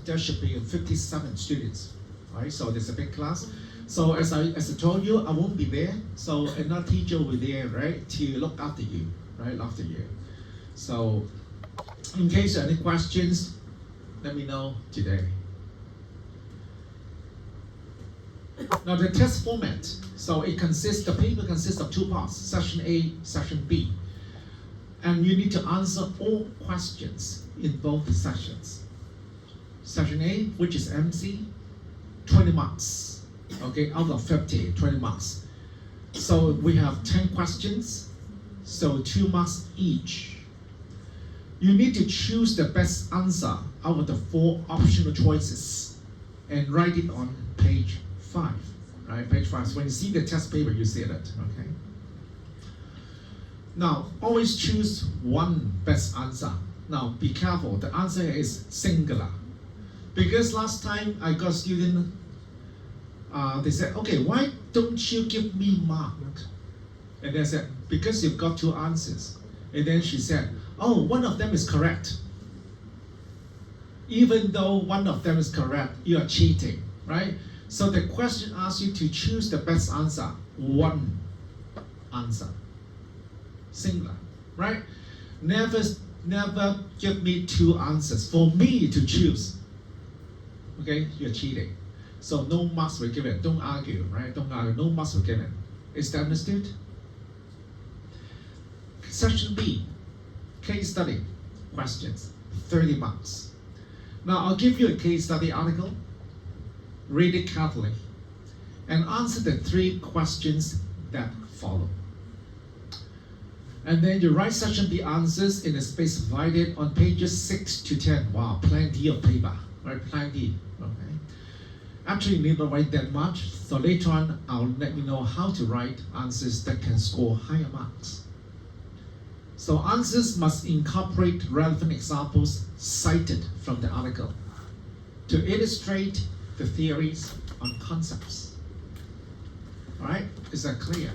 there should be 57 students, right? So there's a big class. So as I told you, I won't be there. So another teacher will be there, right, to look after you, right, after you. So in case you have any questions, let me know today. Now the test format, so the paper consists of two parts, section A, section B. And you need to answer all questions in both sections. Section A, which is MC, 20 marks, okay, out of 50, 20 marks. So we have 10 questions, so 2 marks each. You need to choose the best answer out of the 4 optional choices and write it on page 5, right? Page 5. So when you see the test paper, you see that, okay? Now, always choose one best answer. Now, be careful, the answer is singular. Because last time I got a student, they said, okay, why don't you give me mark? And I said, because you've got 2 answers. And then she said, oh, one of them is correct. Even though one of them is correct, you are cheating, right? So the question asks you to choose the best answer, one answer, singular, right? Never give me 2 answers for me to choose. Okay, you're cheating. So no marks were given. Don't argue, right? Don't argue. No marks were given. Is that understood? Section B, case study questions, 30 marks. Now I'll give you a case study article. Read it carefully and answer the 3 questions that follow. And then you write section B answers in the space provided on pages 6 to 10. Wow, plenty of paper, right? Plenty, okay? Actually, you need not write that much, so later on, I'll let you know how to write answers that can score higher marks. So answers must incorporate relevant examples cited from the article to illustrate the theories on concepts. All right, is that clear?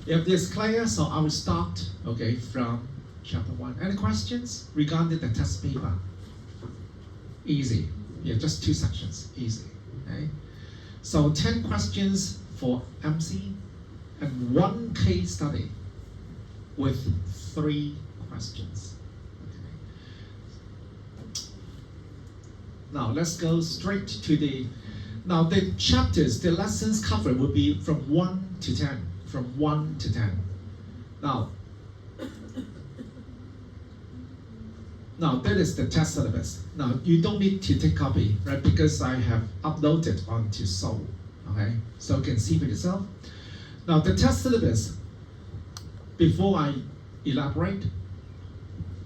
If this is clear, so I will start, okay, from chapter 1. Any questions regarding the test paper? Easy. Yeah, just 2 sections, easy. Okay. So 10 questions for MC and 1 case study with 3 questions. Okay. Now let's go straight to the chapters, the lessons covered would be from 1 to 10. From 1 to 10. Now that is the test syllabus. Now you don't need to take copy, right? Because I have uploaded onto Soul. Okay, so you can see for yourself. Now the test syllabus, before I elaborate,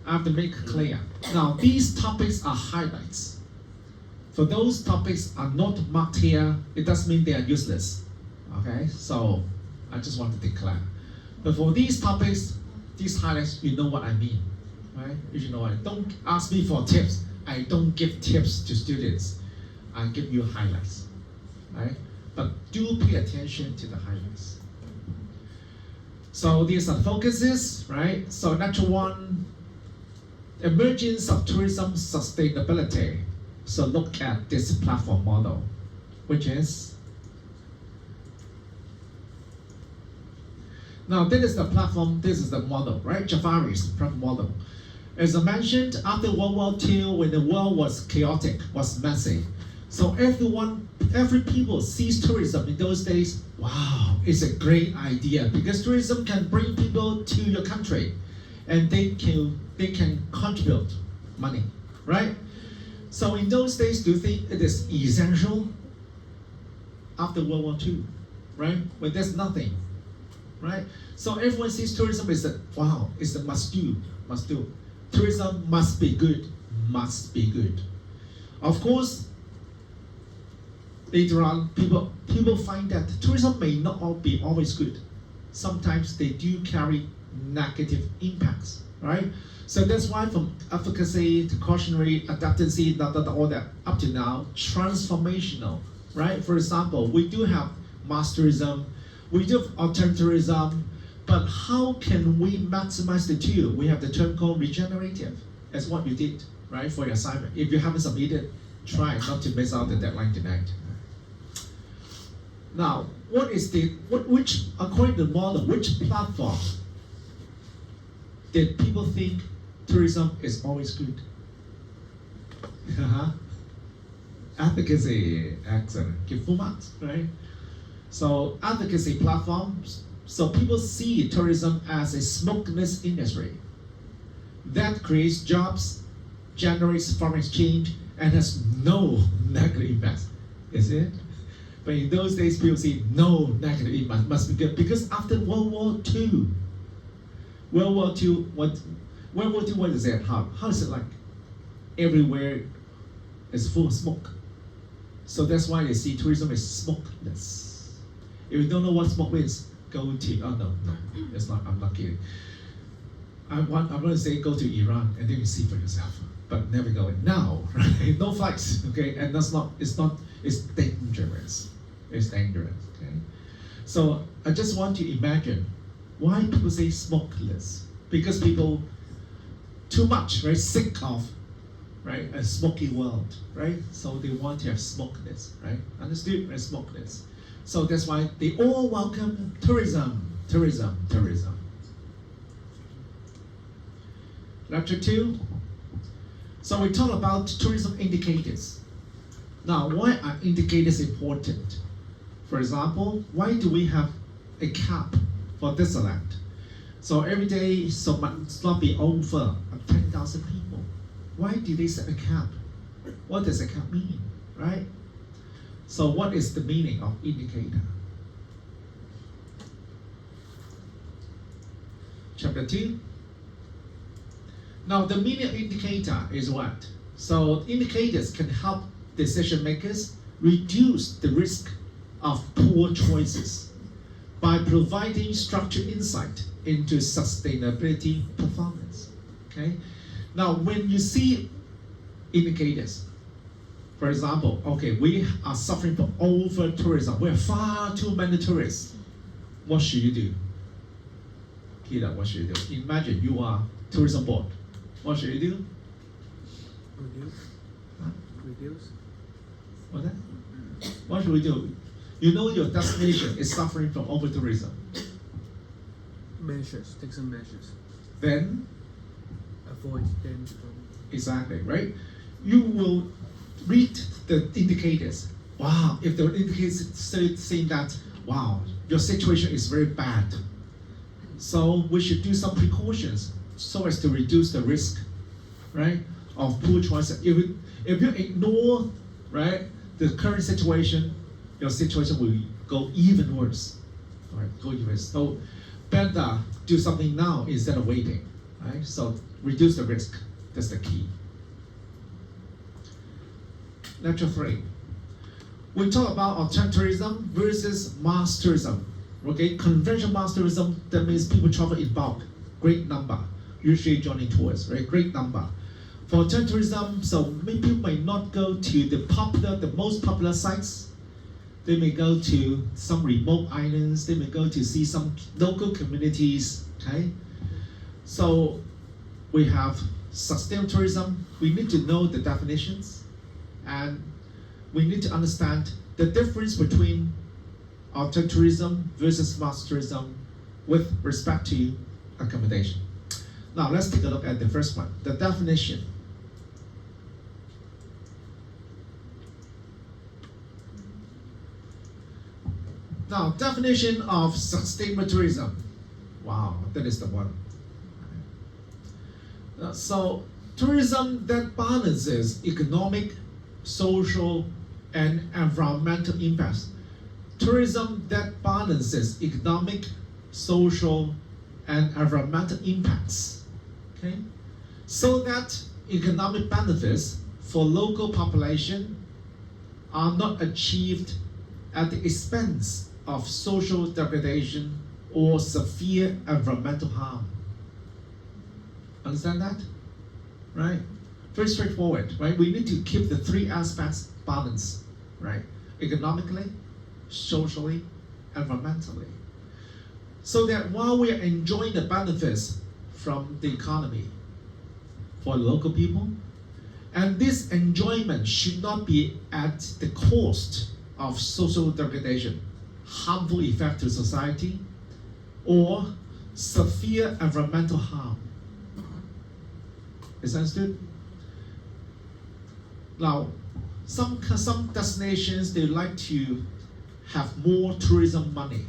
I have to make clear. Now these topics are highlights. For those topics are not marked here, it doesn't mean they are useless. Okay, so I just want to declare. But for these topics, these highlights, you know what I mean, right? You should know it. Don't ask me for tips. I don't give tips to students. I give you highlights, right? But do pay attention to the highlights. So these are focuses, right? So lecture 1, emergence of tourism sustainability. So look at this platform model, which is, now this is the platform, this is the model, right? Javari's platform model. As I mentioned, after World War II, when the world was chaotic, was messy, so every people sees tourism in those days, wow, it's a great idea because tourism can bring people to your country and they can contribute money, right? So in those days, do you think it is essential after World War II, right? When there's nothing, right? So everyone sees tourism is a, wow, it's a must do. Tourism must be good. Of course, later on, people find that tourism may not be always good. Sometimes they do carry negative impacts, right? So that's why from efficacy to cautionary, adaptancy, all that, up to now, transformational, right? For example, we do have mass tourism, we do have alternative tourism, but how can we maximize the two? We have the term called regenerative, as what you did, right, for your assignment. If you haven't submitted, try not to miss out the deadline tonight. Now, which according to the model, which platform did people think tourism is always good? Advocacy, excellent. Give full marks, right? So advocacy platforms. So people see tourism as a smokeless industry that creates jobs, generates foreign exchange, and has no negative impact. Is it? But in those days, people see no negative impact. Must be good because after World War II, what is it? How is it like? Everywhere is full of smoke. So that's why they see tourism as smokeless. If you don't know what smoke is, go to, no, it's not, I'm not kidding. I'm going to say go to Iran and then you see for yourself, but never go in now, right? No flights, okay? And it's dangerous. It's dangerous, okay? So I just want to imagine why people say smokeless. Because people too much, right? Sick of, right? A smoky world, right? So they want to have smokeless, right? Understood? Right? Smokeless. So that's why they all welcome tourism. Lecture 2. So we talk about tourism indicators. Now, why are indicators important? For example, why do we have a cap for Disneyland? So every day, so must not be over 10,000 people. Why did they set a cap? What does a cap mean, right? So what is the meaning of indicator? Chapter 2. Now the meaning of indicator is what? So indicators can help decision makers reduce the risk of poor choices by providing structured insight into sustainability performance. Okay? Now when you see indicators, for example, okay, we are suffering from over tourism. We have far too many tourists. What should you do? Peter, what should you do? Imagine you are tourism board. What should you do? Reduce. Huh? Reduce. What's that? What should we do? You know your destination is suffering from over tourism. Measures. Take some measures. Then, Avoid them from. exactly, right? You will read the indicators. Wow, if the indicators saying that, wow, your situation is very bad. So we should do some precautions so as to reduce the risk, right, of poor choices. If you ignore, right, the current situation, your situation will go even worse. All right, go even worse. So better do something now instead of waiting, right? So reduce the risk. That's the key. Lecture 3. We talk about alternative tourism versus mass tourism. Okay, conventional mass tourism, that means people travel in bulk, great number, usually joining tours, right? Great number. For alternative tourism, so many people may not go to the most popular sites. They may go to some remote islands. They may go to see some local communities. Okay, so we have sustainable tourism. We need to know the definitions, and we need to understand the difference between alternative tourism versus mass tourism with respect to accommodation. Now let's take a look at the first one, the definition. Now, definition of sustainable tourism. Wow, that is the one. So, tourism that balances economic, social, and environmental impacts. Tourism that balances economic, social, and environmental impacts. Okay? So that economic benefits for local population are not achieved at the expense of social degradation or severe environmental harm. Understand that? Right? Very straightforward, right? We need to keep the three aspects balanced, right? Economically, socially, environmentally. So that while we are enjoying the benefits from the economy for local people, And this enjoyment should not be at the cost of social degradation, harmful effect to society, or severe environmental harm. Is that understood? Now, some destinations, they like to have more tourism money.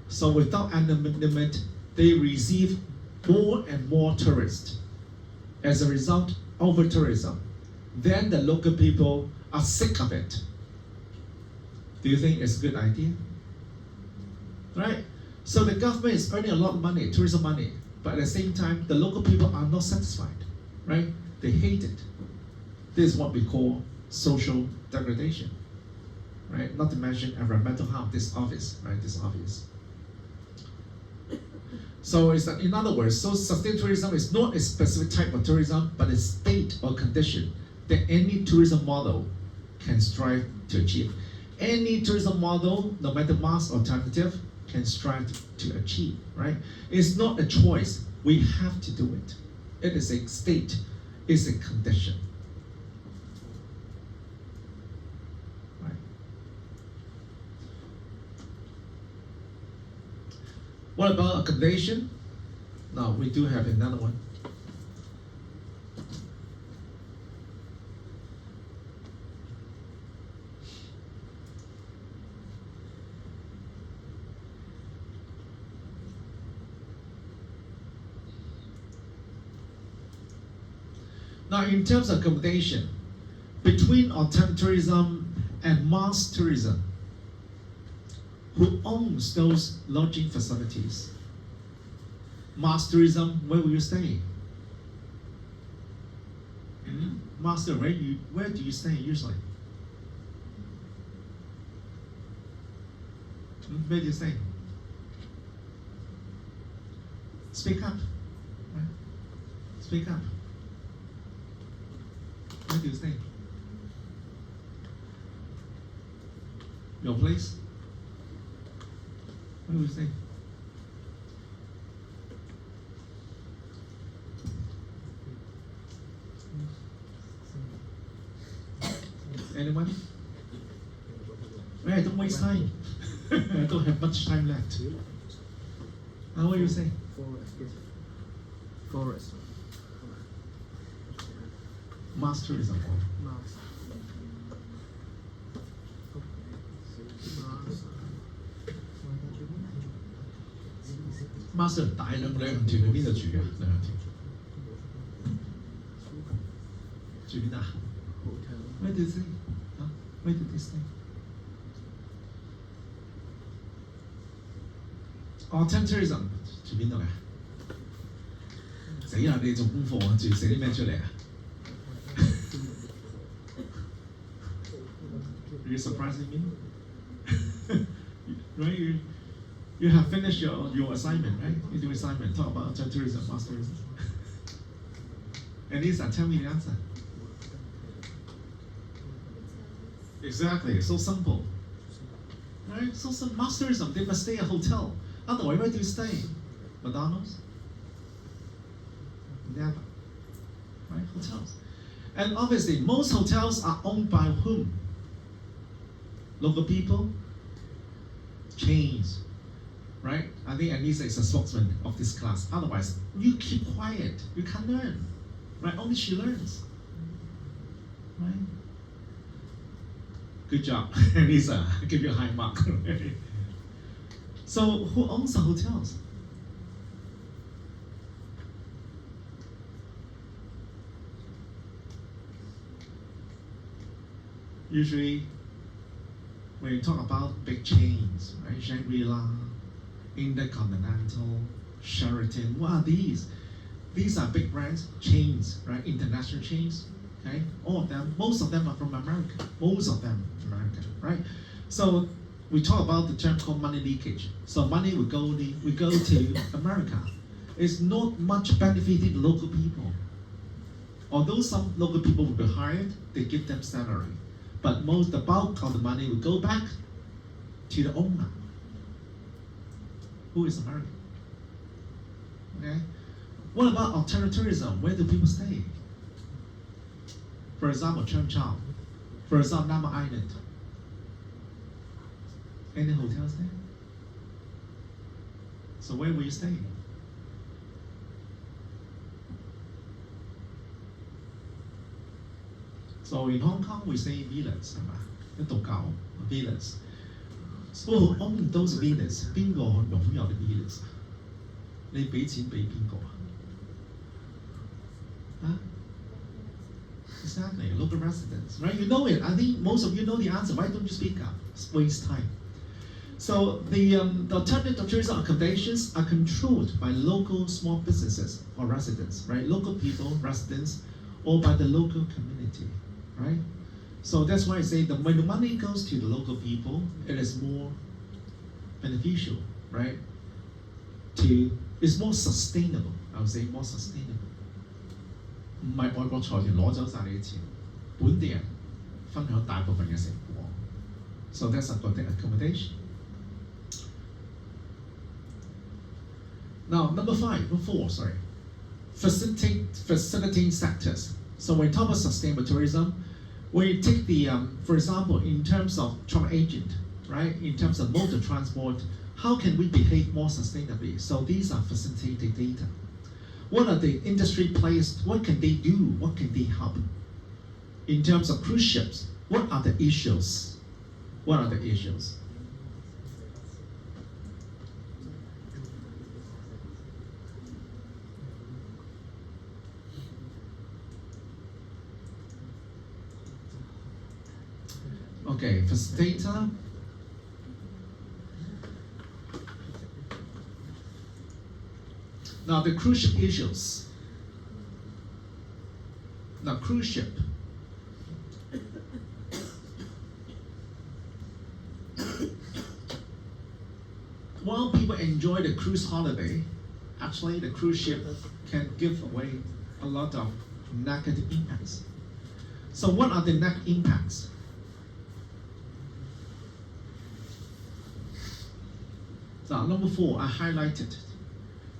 So without any limit, they receive more and more tourists. As a result, over tourism. Then the local people are sick of it. Do you think it's a good idea? Right? So the government is earning a lot of money, tourism money, but at the same time, the local people are not satisfied. Right? They hate it. This is what we call social degradation. Right? Not to mention environmental harm. This is obvious. Right? This is obvious. So it's in other words, so sustained tourism is not a specific type of tourism, but a state or condition that any tourism model can strive to achieve. Any tourism model, no matter mass or alternative, can strive to achieve, right? It's not a choice. We have to do it. It is a state, it's a condition. Right? What about accommodation? Now we do have another one. Now, in terms of accommodation, between alternative tourism and mass tourism, who owns those lodging facilities? Mass tourism, where will you stay? Master, where do you stay usually? Where do you stay? Speak up. Right? Speak up. Where do you stay? Your place? Where do you stay? Anyone? Right, don't waste time. I don't have much time left. What do you say? Forest. Mass tourism. Mouse. Master 大兩團去邊度住嘅？兩團住邊啊 Hotel.？Where did they stay? Where did they stay? Alternative tourism 住邊度嘅？死啦！你做功課啊？住寫啲咩出嚟啊？Are you surprising me? Right? You have finished your assignment, right? You do assignment, talk about alternative tourism, mass tourism. And Lisa, tell me the answer. Exactly, so simple. Right? So some mass tourism, they must stay at a hotel. Otherwise, where do you stay? McDonald's? Never. Right? Hotels. And obviously, most hotels are owned by whom? Local people? Chains. Right? I think Anissa is a spokesman of this class. Otherwise, you keep quiet. You can't learn. Right? Only she learns. Right? Good job, Anissa. I give you a high mark. So, who owns the hotels? Usually, when you talk about big chains, right? Shangri-La, Intercontinental, Sheraton, what are these? These are big brands, chains, right? International chains, okay? All of them, most of them are from America. Most of them American, right? So we talk about the term called money leakage. So money will go to America. It's not much benefiting the local people. Although some local people will be hired, they give them salary. But the bulk of the money will go back to the owner, who is American. Okay? What about alternative tourism? Where do people stay? For example, Cheung Chao. For example, Nama Island. Any hotels there? So where will you stay? So in Hong Kong, we say villas, 係嘛？一棟舊 villas. So only those villas, 邊個擁有啲 villas？你俾錢俾邊個啊？Exactly, local residents, right? You know it. I think most of you know the answer. Why don't you speak up? It's waste time. So the alternative tourism accommodations are controlled by local small businesses or residents, right? Local people, residents, or by the local community, right? So that's why I say that when the money goes to the local people, it is more beneficial, right? It's more sustainable. I would say more sustainable. 唔係外國財團攞走晒你嘅錢，本地人分享大部分嘅成果。So that's about the accommodation. Now, number four, facilitating sectors. So when we talk about sustainable tourism, we take the, for example, in terms of travel agent, right? In terms of mode of transport, how can we behave more sustainably? So these are facilitated data. What are the industry players? What can they do? What can they help? In terms of cruise ships, what are the issues? What are the issues? Okay, facilitator. Now the cruise ship issues. Now cruise ship. While people enjoy the cruise holiday, actually the cruise ship can give away a lot of negative impacts. So what are the negative impacts? So number 4, I highlighted.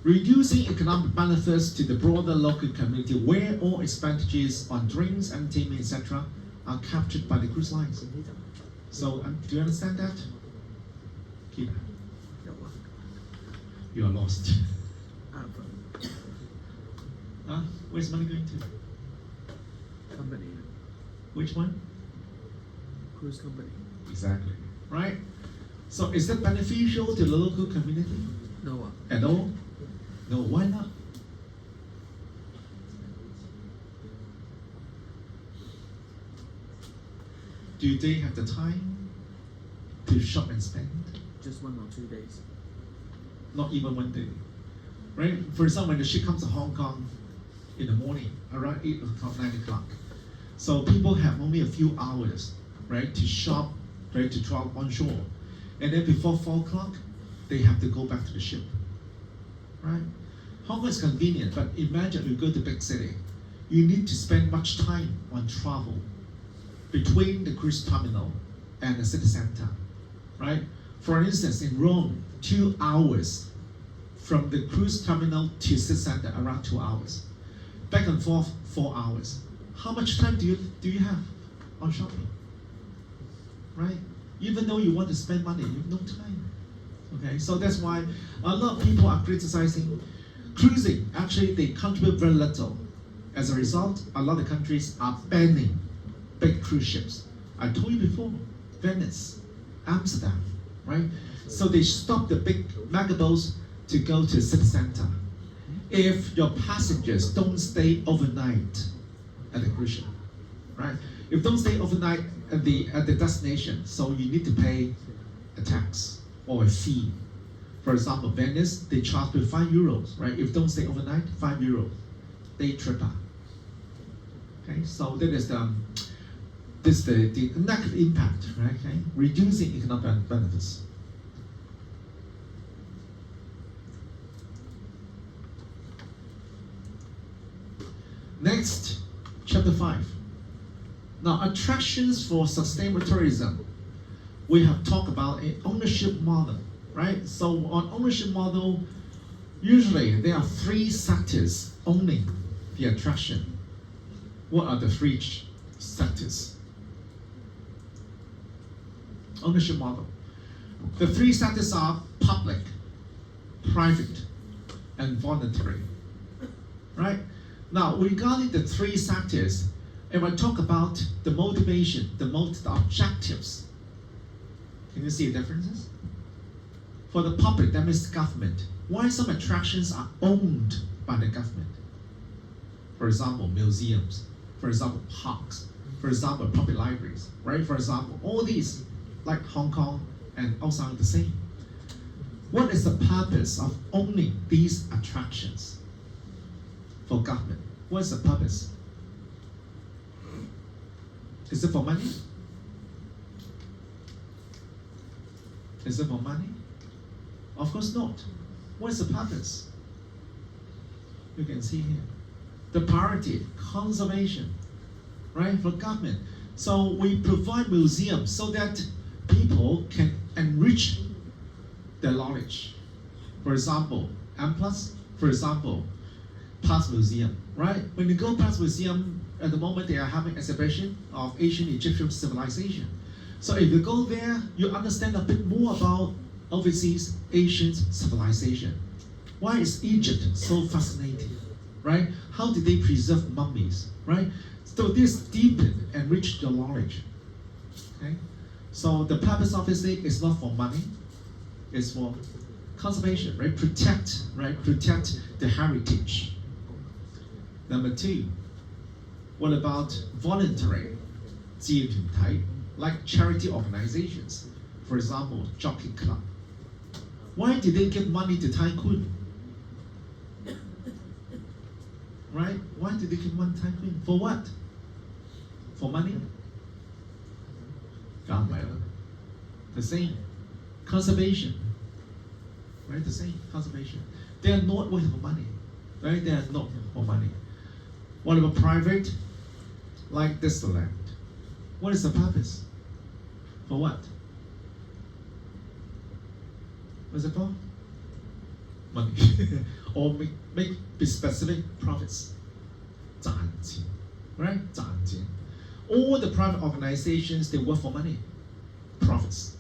Reducing economic benefits to the broader local community where all expenditures on drinks, entertainment, etc. are captured by the cruise lines. So do you understand that? Keep it. You are lost. Huh? Where's money going to? Company. Which one? Cruise company. Exactly. Right? So is that beneficial to the local community? No. At all? No, why not? Do they have the time to shop and spend? Just 1 or 2 days. Not even 1 day. Right? For example, when the ship comes to Hong Kong in the morning, around 8 o'clock, 9 o'clock. So people have only a few hours, right, to shop, right, to travel on shore. And then before 4 o'clock, they have to go back to the ship. Right? Hong Kong is convenient, but imagine you go to big city. You need to spend much time on travel between the cruise terminal and the city center. Right? For instance, in Rome, 2 hours from the cruise terminal to city center, around 2 hours. Back and forth, 4 hours. How much time do you have on shopping? Right? Even though you want to spend money, you have no time. Okay, so that's why a lot of people are criticizing cruising. Actually, they contribute very little. As a result, a lot of countries are banning big cruise ships. I told you before, Venice, Amsterdam, right? So they stop the big mega boats to go to the city center. If your passengers don't stay overnight at the cruise ship, right? If don't stay overnight at the destination, so you need to pay a tax or a fee. For example, Venice, they charge you €5, right? If don't stay overnight, €5. Day tripper. Okay, so that is the negative impact, right? Okay, reducing economic benefits. Next, chapter 5. Now, attractions for sustainable tourism. We have talked about an ownership model, right? So on ownership model, usually there are 3 sectors owning the attraction. What are the 3 sectors. Ownership model. The three sectors are public, private, and voluntary. Right? Now, regarding the three sectors, if I talk about the motivation, the objectives, can you see the differences? For the public, that means government. Why some attractions are owned by the government? For example, museums. For example, parks. For example, public libraries. Right? For example, all these, like Hong Kong and outside the same. What is the purpose of owning these attractions for government? What is the purpose? Is it for money? Is it for money? Of course not. What is the purpose? You can see here. The priority, conservation, right, for government. So we provide museums so that people can enrich their knowledge. For example, M+, for example, Past Museum, right? When you go past museum, at the moment they are having exhibition of ancient Egyptian civilization. So if you go there, you understand a bit more about overseas ancient civilization. Why is Egypt so fascinating, right? How did they preserve mummies, right? So this deepen and enrich your knowledge, okay? So the purpose obviously is not for money, it's for conservation, right? Protect the heritage. Number two, what about voluntary 志願團體, like charity organizations, for example, Jockey Club? Why did they give money to tycoon? Right? Why did they give money to tycoon? For what? For money? The same. Conservation. Right? The same. Conservation. They are not working for money. Right? They are not for money. What about private? Like this land. What is the purpose? For what? What's it for? Money. Or make be specific profits. 賺錢. Right? 賺錢. All the private organizations, they work for money. Profits.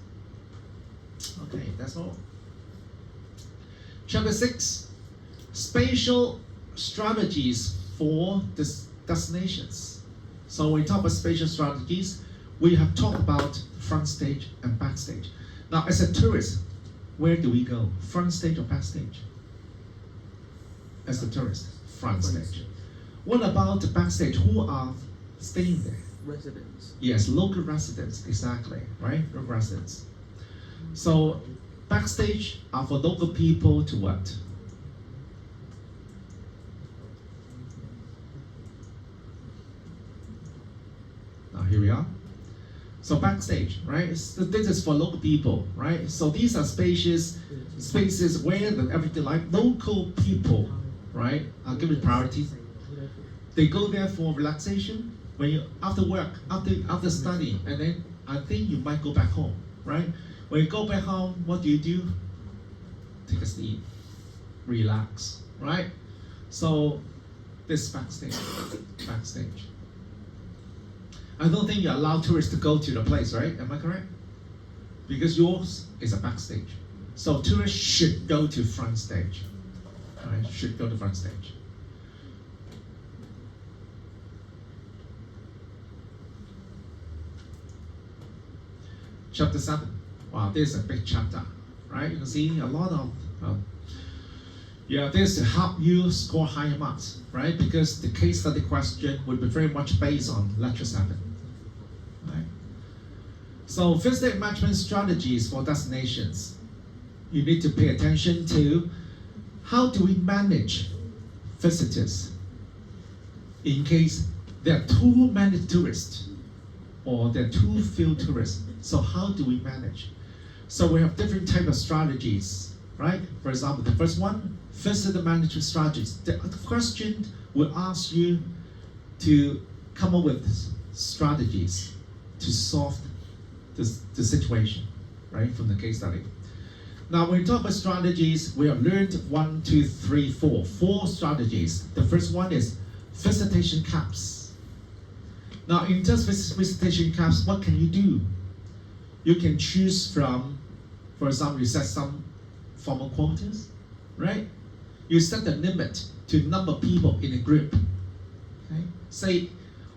Okay, that's all. Chapter 6, spatial strategies for destinations. So when we talk about spatial strategies, we have talked about front stage and backstage. Now, as a tourist, where do we go? Front stage or backstage? As a tourist, front stage. What about the backstage? Who are staying there? Residents. Yes, local residents, exactly, right? Local residents. So, backstage are for local people to what? Now, here we are. So, backstage, right? So this is for local people, right? So, these are spaces where the everyday life, local people, right, are given priority. They go there for relaxation. When you after work, after study, and then I think you might go back home, right? When you go back home, what do? Take a sleep, relax, right? So this backstage. I don't think you allow tourists to go to the place, right? Am I correct? Because yours is a backstage. So tourists should go to front stage, right? Should go to front stage. Chapter 7. Wow, this is a big chapter, right? You can see a lot of, this to help you score higher marks, right? Because the case study question would be very much based on lecture 7, right? So visitor management strategies for destinations. You need to pay attention to how do we manage visitors in case there are too many tourists or there are too few tourists. So how do we manage? So we have different type of strategies, right? For example, the first one, visitor management strategies. The question will ask you to come up with strategies to solve the situation, right? From the case study. Now, when we talk about strategies, we have learned 1, 2, 3, 4 strategies. The first one is visitation caps. Now, in terms of visitation caps, what can you do? You can choose from, for example, you set some formal quotas, right? You set the limit to number of people in a group. Okay? Say,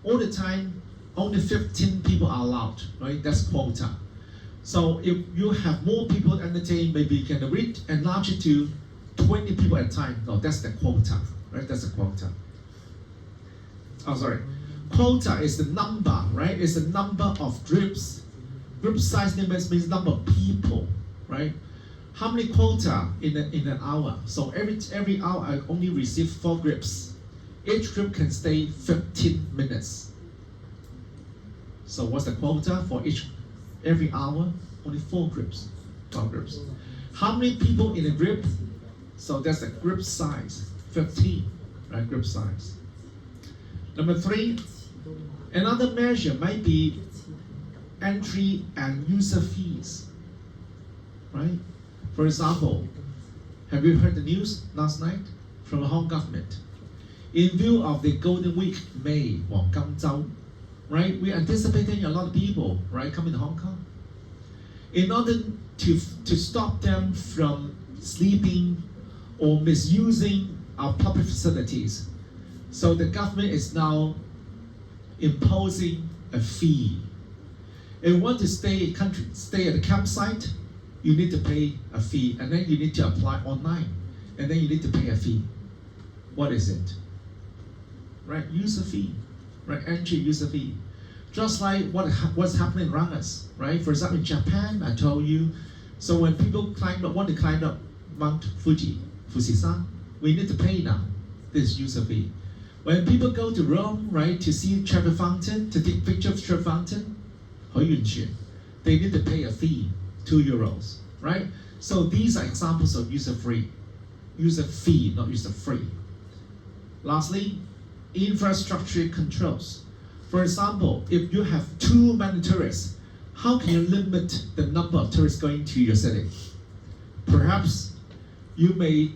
all the time, only 15 people are allowed, right? That's quota. So if you have more people entertained, maybe you can enlarge it to 20 people at a time. No, that's the quota, right? That's the quota. Oh, sorry. Quota is the number, right? It's the number of groups. Group size limits means number of people, right? How many quota in an hour? So every hour I only receive 4 groups. Each group can stay 15 minutes. So what's the quota for every hour? Only 4 groups, 12 groups. How many people in a group? So that's the group size, 15, right? Group size. Number 3, another measure might be entry and user fees, right? For example, have you heard the news last night from the Hong Kong government? In view of the Golden Week, May, 黃金週, right? We're anticipating a lot of people, right, coming to Hong Kong. In order to stop them from sleeping or misusing our public facilities, so the government is now imposing a fee. If you want to stay at the campsite, you need to pay a fee, and then you need to apply online, and then you need to pay a fee. What is it? Right, user fee, right, entry user fee. Just like what's happening around us, right? For example, in Japan, I told you, so when people want to climb up Mount Fujisan, we need to pay now this user fee. When people go to Rome, right, to see Trevi Fountain, to take picture of Trevi Fountain, 許願泉, they need to pay a fee, €2, right? So these are examples of user fee, not user free. Lastly, infrastructure controls. For example, if you have too many tourists, how can you limit the number of tourists going to your city? Perhaps you may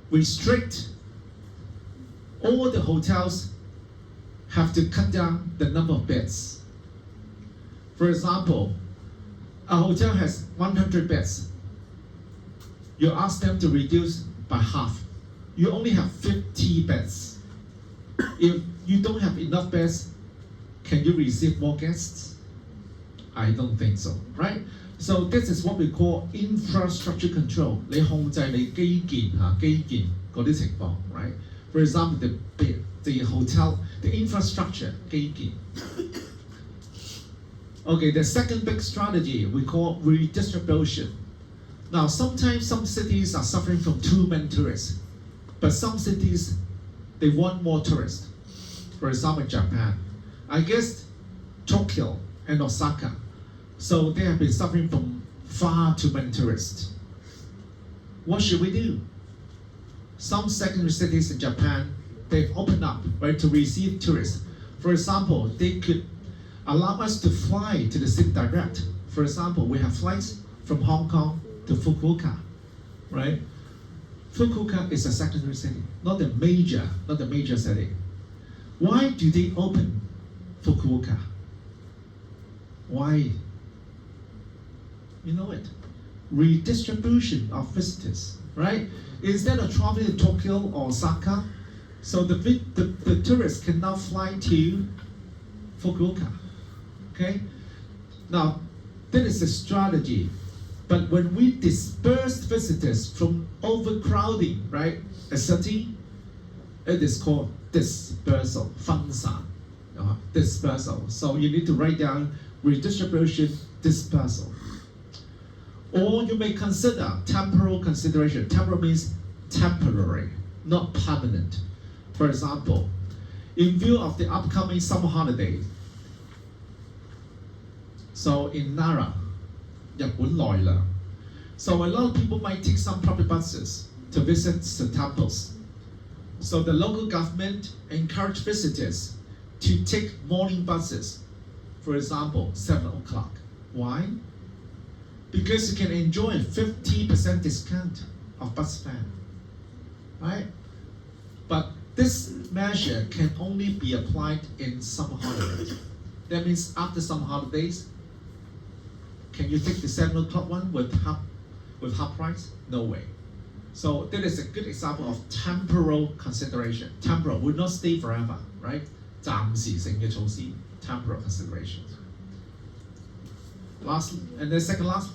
restrict all the hotels have to cut down the number of beds. For example, a hotel has 100 beds. You ask them to reduce by half. You only have 50 beds. If you don't have enough beds, can you receive more guests? I don't think so, right? So this is what we call infrastructure control. 你控制你基建嗰啲情況, right? For example, the hotel, the infrastructure 基建. Okay, the second big strategy we call redistribution. Now, sometimes some cities are suffering from too many tourists, but some cities, they want more tourists. For example, Japan. I guess Tokyo and Osaka. So they have been suffering from far too many tourists. What should we do? Some secondary cities in Japan, they've opened up, right, to receive tourists. For example, they could allow us to fly to the city direct. For example, we have flights from Hong Kong to Fukuoka, right? Fukuoka is a secondary city, not the major city. Why do they open Fukuoka? Why? You know it. Redistribution of visitors, right? Instead of traveling to Tokyo or Osaka, so the tourists can now fly to Fukuoka. Okay? Now, that is a strategy. But when we disperse visitors from overcrowding, right, a city, it is called dispersal, 分散, dispersal. So you need to write down redistribution, dispersal. Or you may consider temporal consideration. Temporal means temporary, not permanent. For example, in view of the upcoming summer holiday, so in Nara, 日本奈良, so a lot of people might take some public buses to visit the temples. So the local government encouraged visitors to take morning buses, for example, 7 o'clock. Why? Because you can enjoy a 50% discount of bus fare, right? But this measure can only be applied in summer holidays. That means after some holidays, can you take the 7 o'clock one with half price? No way. So that is a good example of temporal consideration. Temporal will not stay forever, right? 暫時性嘅措施 temporal consideration. Last, and then second last,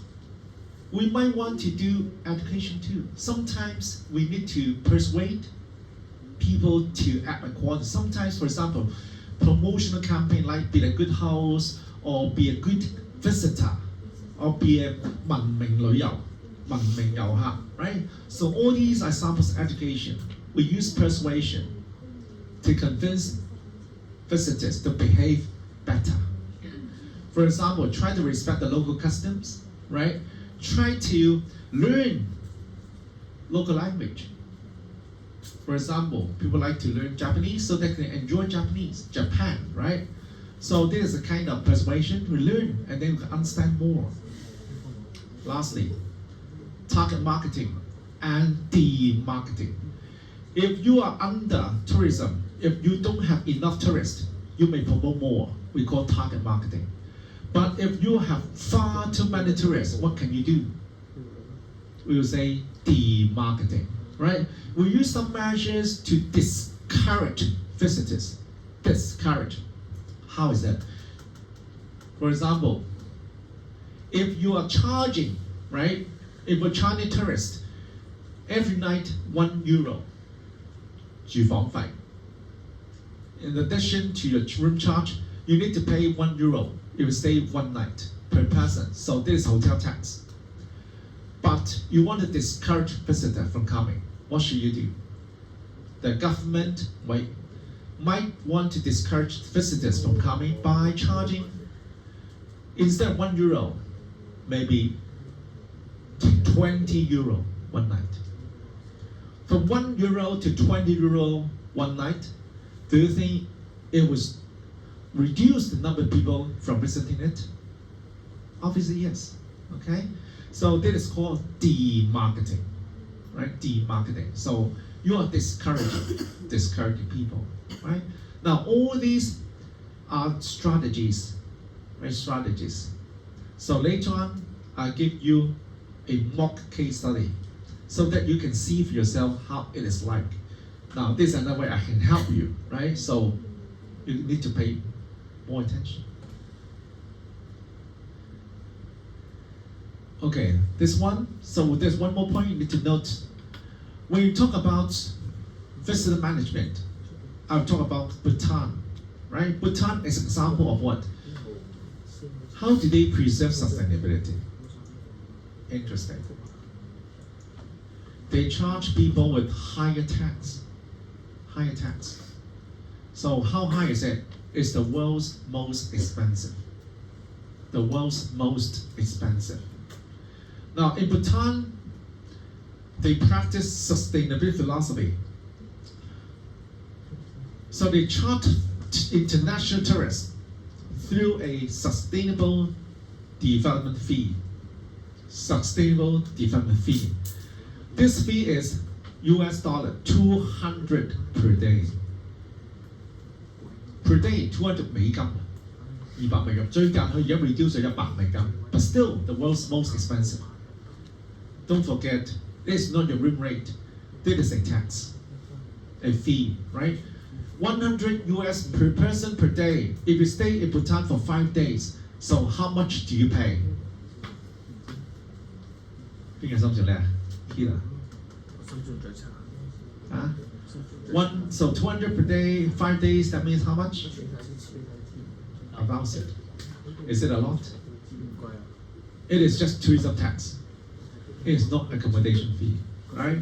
we might want to do education too. Sometimes we need to persuade people to act accordingly. Sometimes, for example, promotional campaign like be a good host or be a good visitor or be a 文明旅遊 right? So all these are examples of education. We use persuasion to convince visitors to behave better. For example, try to respect the local customs, right? Try to learn local language. For example, people like to learn Japanese so they can enjoy Japan, right? So this is a kind of persuasion. We learn and then we can understand more. Lastly, target marketing and de-marketing. If you are under tourism, if you don't have enough tourists, you may promote more. We call target marketing. But if you have far too many tourists, what can you do? We will say de-marketing, right? We use some measures to discourage visitors. Discourage. How is that? For example, if you are charging, right? If you're charging tourists every night €1 住房費. In addition to your room charge, you need to pay €1 if you stay one night per person. So this is hotel tax. But you want to discourage visitors from coming. What should you do? The government might want to discourage visitors from coming by charging, instead of €1, maybe €20 one night. From €1 to €20 one night, do you think it was reduce the number of people from visiting it? Obviously, yes. Okay? So this is called de-marketing, right? De-marketing. So you are discouraging people, right? Now, all these are strategies, right? Strategies. So later on, I'll give you a mock case study so that you can see for yourself how it is like. Now, this is another way I can help you, right? So you need to pay more attention. Okay, this one. So there's one more point you need to note. When you talk about visitor management, I'll talk about Bhutan, right? Bhutan is an example of what? How do they preserve sustainability? Interesting. They charge people with higher tax. Higher tax. So how high is it? It's the world's most expensive. The world's most expensive. Now in Bhutan, they practice sustainability philosophy. So they charge international tourists through a sustainable development fee. Sustainable development fee. This fee is US dollar 200 per day. Per day, 200 美金, 200美金. 最近佢而家 reduce 咗100美金, but still the world's most expensive. Don't forget, this is not your room rate. This is a tax, a fee, right? 100 US per person per day. If you stay in Bhutan for 5 days, so how much do you pay? 邊個心最叻啊？Peter。心最最差。啊？So 200 per day, 5 days. That means how much? About it. Is it a lot? It is just tourism tax. It is not accommodation fee, right?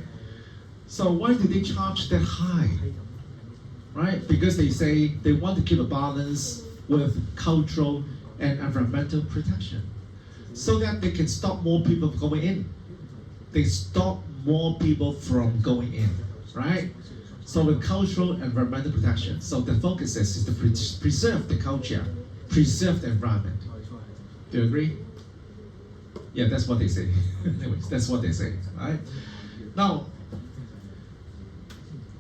So why do they charge that high? Right? Because they say they want to keep a balance with cultural and environmental protection, so that they can stop more people from going in. They stop more people from going in, right? So with cultural and environmental protection, so the focus is to preserve the culture, preserve the environment. Do you agree? Yeah, that's what they say. Anyways, that's what they say, right? Now,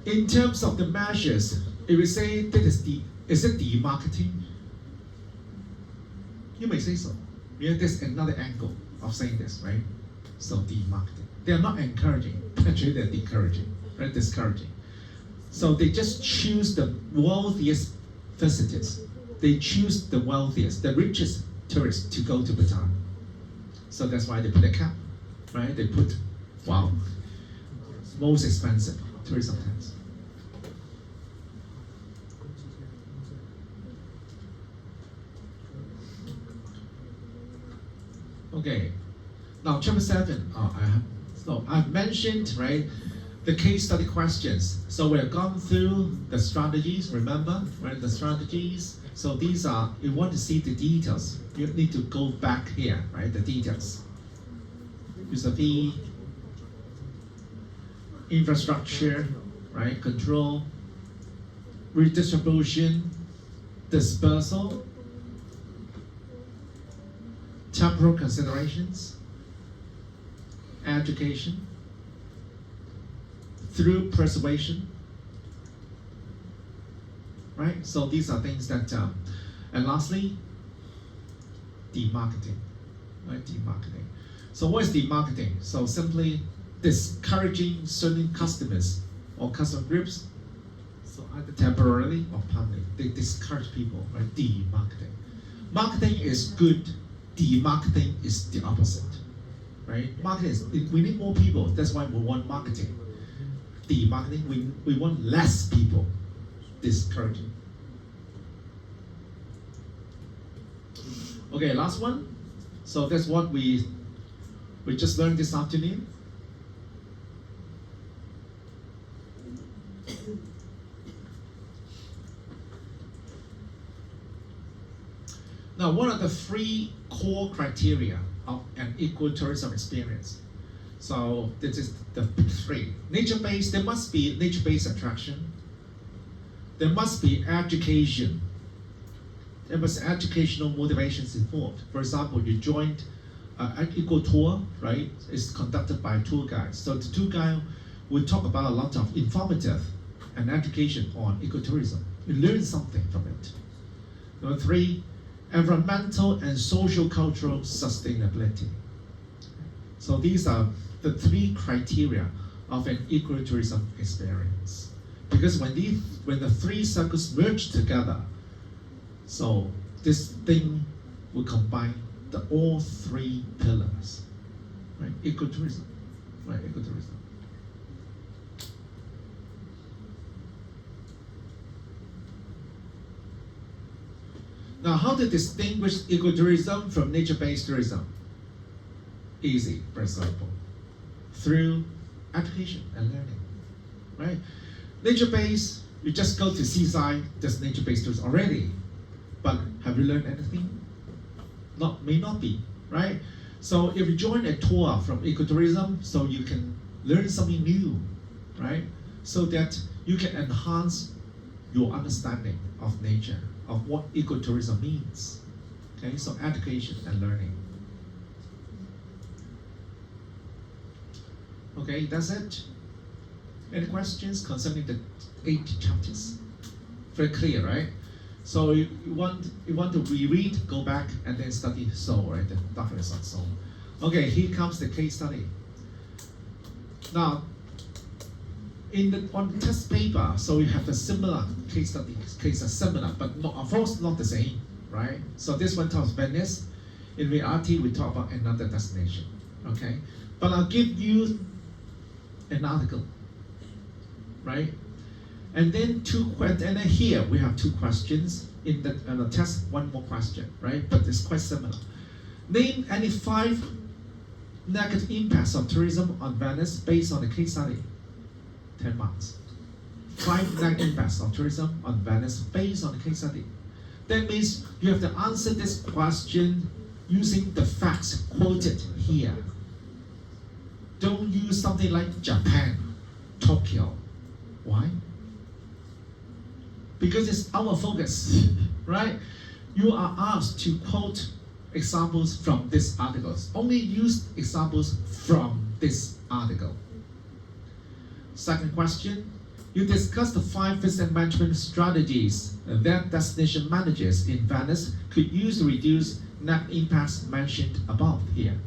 in terms of the measures, if we say that is it de-marketing? You may say so. Yeah, there's another angle of saying this, right? So demarketing. They are not encouraging, actually they're discouraging, right? Discouraging. So they just choose the wealthiest visitors. They choose the wealthiest, the richest tourists to go to Bhutan. So that's why they put a cap, right? They put, wow, most expensive tourism tax. Okay, now chapter 7. I've mentioned, right, the case study questions. So we have gone through the strategies, remember, right, the strategies. So these are, you want to see the details, you need to go back here, right, the details. Vis-a-vis infrastructure, right, control, redistribution, dispersal, temporal considerations, education, through preservation, right? So these are things that, and lastly, demarketing, right? Demarketing. So what is demarketing? So simply discouraging certain customers or customer groups, so either temporarily or permanently, they discourage people, right? Demarketing. Marketing is good, demarketing is the opposite, right? Marketing is, we need more people, that's why we want marketing. Demarketing, we want less people, discouraging. Okay, last one. So that's what we just learned this afternoon. Now, what are the 3 core criteria of an ecotourism experience? So this is the 3. Nature-based, there must be nature-based attraction. There must be education. There must be educational motivations involved. For example, you joined an eco tour, right? It's conducted by a tour guide. So the tour guide will talk about a lot of informative and education on ecotourism. You learn something from it. Number 3, environmental and social cultural sustainability. So these are the 3 criteria of an ecotourism experience. Because when the 3 circles merge together, so this thing will combine all 3 pillars, right? Ecotourism, right? Ecotourism. Now, how to distinguish ecotourism from nature-based tourism? Easy, for example, through education and learning, right? Nature-based, you just go to seaside, that's nature-based tourism already. But have you learned anything? May not be, right? So if you join a tour from ecotourism, so you can learn something new, right? So that you can enhance your understanding of nature, of what ecotourism means. Okay, so education and learning. Okay, that's it. Any questions concerning the 8 chapters? Very clear, right? So you want to reread, go back and then study soul, right? The darkness of soul. Okay, here comes the case study. Now, on the test paper, so you have a similar case study, similar, but not, of course not the same, right? So this one talks Venice. In reality, we talk about another destination, okay? But I'll give you an article, right? And then and then here we have 2 questions in the test. 1 more question, right? But it's quite similar. Name any 5 negative impacts of tourism on Venice based on the case study. 10 marks. 5 negative impacts of tourism on Venice based on the case study. That means you have to answer this question using the facts quoted here. Don't use something like Japan, Tokyo. Why? Because it's our focus, right? You are asked to quote examples from this article. Only use examples from this article. Second question, you discuss the 5 visit management strategies that destination managers in Venice could use to reduce net impacts mentioned above here.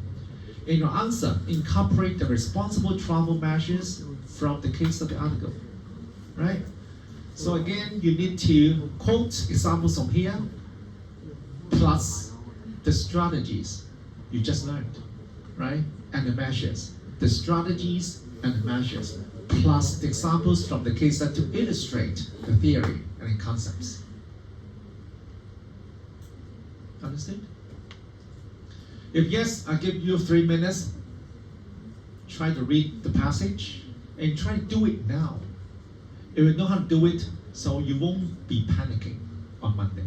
In your answer, incorporate the responsible travel measures from the case study article, right? So again, you need to quote examples from here, plus the strategies you just learned, right? And the measures, the strategies and the measures, plus the examples from the case study to illustrate the theory and the concepts. Understood? If yes, I give you 3 minutes. Try to read the passage and try to do it now. If you know how to do it, so you won't be panicking on Monday.